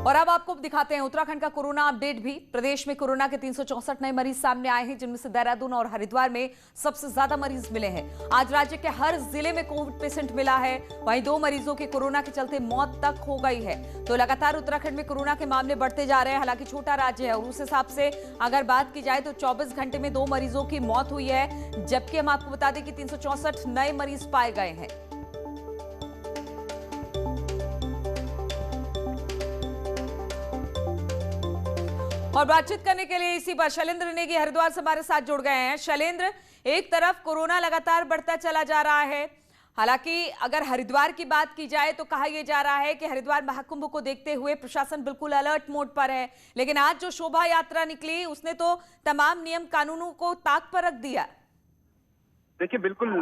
और अब आपको दिखाते हैं उत्तराखंड का कोरोना अपडेट भी। प्रदेश में कोरोना के 364 नए मरीज सामने आए हैं, जिनमें से देहरादून और हरिद्वार में सबसे ज्यादा मरीज मिले हैं। आज राज्य के हर जिले में कोविड पेशेंट मिला है, वहीं 2 मरीजों की कोरोना के चलते मौत तक हो गई है। तो लगातार उत्तराखंड में कोरोना के मामले बढ़ते जा रहे हैं। हालांकि छोटा राज्य है और उस हिसाब से अगर बात की जाए तो 24 घंटे में 2 मरीजों की मौत हुई है, जबकि हम आपको बता दें कि 364 नए मरीज पाए गए हैं। और बातचीत करने के लिए इसी पर शैलेंद्र नेगी हरिद्वार से हमारे साथ जुड़ गए हैं। शैलेंद्र, एक तरफ कोरोना लगातार बढ़ता चला जा रहा है, हालांकि अगर हरिद्वार की बात की जाए तो कहा यह जा रहा है कि हरिद्वार महाकुंभ को देखते हुए प्रशासन बिल्कुल अलर्ट मोड पर है, लेकिन आज जो शोभा यात्रा निकली उसने तो तमाम नियम कानूनों को ताक पर रख दिया। देखिए, बिल्कुल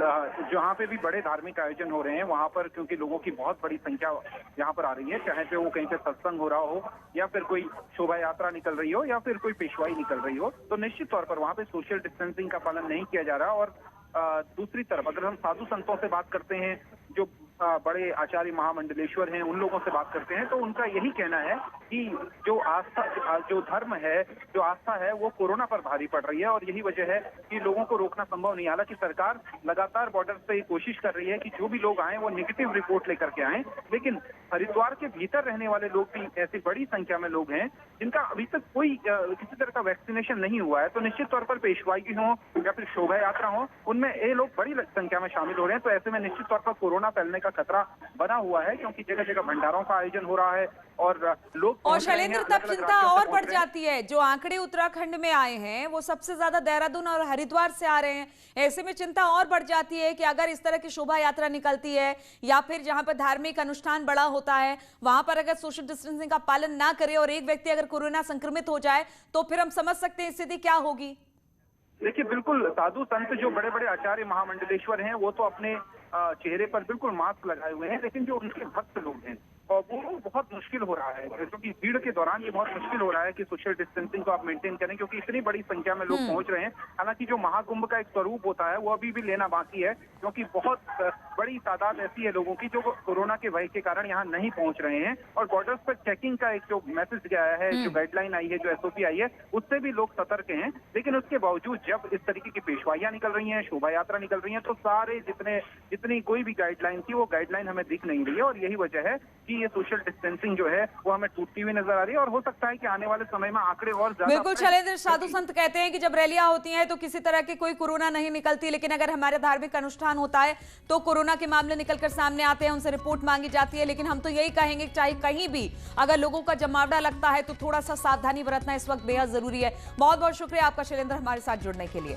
जहाँ पे भी बड़े धार्मिक आयोजन हो रहे हैं वहाँ पर क्योंकि लोगों की बहुत बड़ी संख्या यहाँ पर आ रही है, चाहे पे वो कहीं पे सत्संग हो रहा हो या फिर कोई शोभा यात्रा निकल रही हो या फिर कोई पेशवाई निकल रही हो, तो निश्चित तौर पर वहाँ पे सोशल डिस्टेंसिंग का पालन नहीं किया जा रहा। और दूसरी तरफ अगर हम साधु संतों से बात करते हैं, जो बड़े आचार्य महामंडलेश्वर हैं, उन लोगों से बात करते हैं, तो उनका यही कहना है कि जो आस्था, जो धर्म है, जो आस्था है, वो कोरोना पर भारी पड़ रही है और यही वजह है कि लोगों को रोकना संभव नहीं। हालांकि सरकार लगातार बॉर्डर पे कोशिश कर रही है कि जो भी लोग आए वो नेगेटिव रिपोर्ट लेकर के आए, लेकिन हरिद्वार के भीतर रहने वाले लोग भी ऐसी बड़ी संख्या में लोग हैं जिनका अभी तक कोई किसी तरह का वैक्सीनेशन नहीं हुआ है। तो निश्चित तौर पर पेशवाई हो या फिर शोभा यात्रा हो, उनमें ये लोग बड़ी संख्या में शामिल हो रहे हैं। तो ऐसे में निश्चित तौर पर कोरोना फैलने का खतरा बना हुआ है, क्योंकि जगह जगह भंडारों का आयोजन हो रहा है और लोग और शैलेंद्र, तब चिंता और बढ़ जाती है। जो आंकड़े उत्तराखंड में आए हैं वो सबसे ज्यादा देहरादून और हरिद्वार से आ रहे हैं। ऐसे में चिंता और बढ़ जाती है कि अगर इस तरह की शोभा यात्रा निकलती है या फिर जहां पर धार्मिक अनुष्ठान बड़ा होता है वहां पर अगर सोशल डिस्टेंसिंग का पालन ना करे और एक व्यक्ति अगर कोरोना संक्रमित हो जाए तो फिर हम समझ सकते हैं स्थिति क्या होगी। देखिए, बिल्कुल साधु संत जो बड़े बड़े आचार्य महामंडलेश्वर हैं वो तो अपने चेहरे पर बिल्कुल मास्क लगाए हुए हैं, लेकिन जो उनके भक्त लोग हैं और वो बहुत मुश्किल हो रहा है, क्योंकि भीड़ के दौरान ये बहुत मुश्किल हो रहा है कि सोशल डिस्टेंसिंग को आप मेंटेन करें, क्योंकि इतनी बड़ी संख्या में लोग पहुंच रहे हैं। हालांकि जो महाकुंभ का एक स्वरूप होता है वो अभी भी लेना बाकी है, क्योंकि बहुत बड़ी तादाद ऐसी है लोगों की जो कोरोना के भय के कारण यहाँ नहीं पहुंच रहे हैं। और बॉर्डर्स पर चेकिंग का एक जो मैसेज आया है, जो गाइडलाइन आई है, जो SOP आई है, उससे भी लोग सतर्क हैं। लेकिन उसके बावजूद जब इस तरीके की पेशवाइयां निकल रही हैं, शोभा यात्रा निकल रही है, तो सारे जितनी कोई भी गाइडलाइन थी वो गाइडलाइन हमें दिख नहीं रही है। और यही वजह है कि ये सोशल डिस्टेंसिंग जो है वो हमें टूटती हुई नजर आ रही है और हो सकता है कि आने वाले समय में आंकड़े और ज्यादा। बिल्कुल शैलेंद्र, साधु संत कहते हैं कि जब रैलियां होती हैं तो किसी तरह की कोई कोरोना नहीं निकलती, लेकिन अगर हमारे धार्मिक अनुष्ठान होता है तो कोरोना के मामले निकलकर सामने आते हैं, उनसे रिपोर्ट मांगी जाती है। लेकिन हम तो यही कहेंगे चाहे कहीं भी अगर लोगों का जमावड़ा लगता है तो थोड़ा सा सावधानी बरतना इस वक्त बेहद जरूरी है। बहुत बहुत शुक्रिया आपका शैलेंद्र, हमारे साथ जुड़ने के लिए।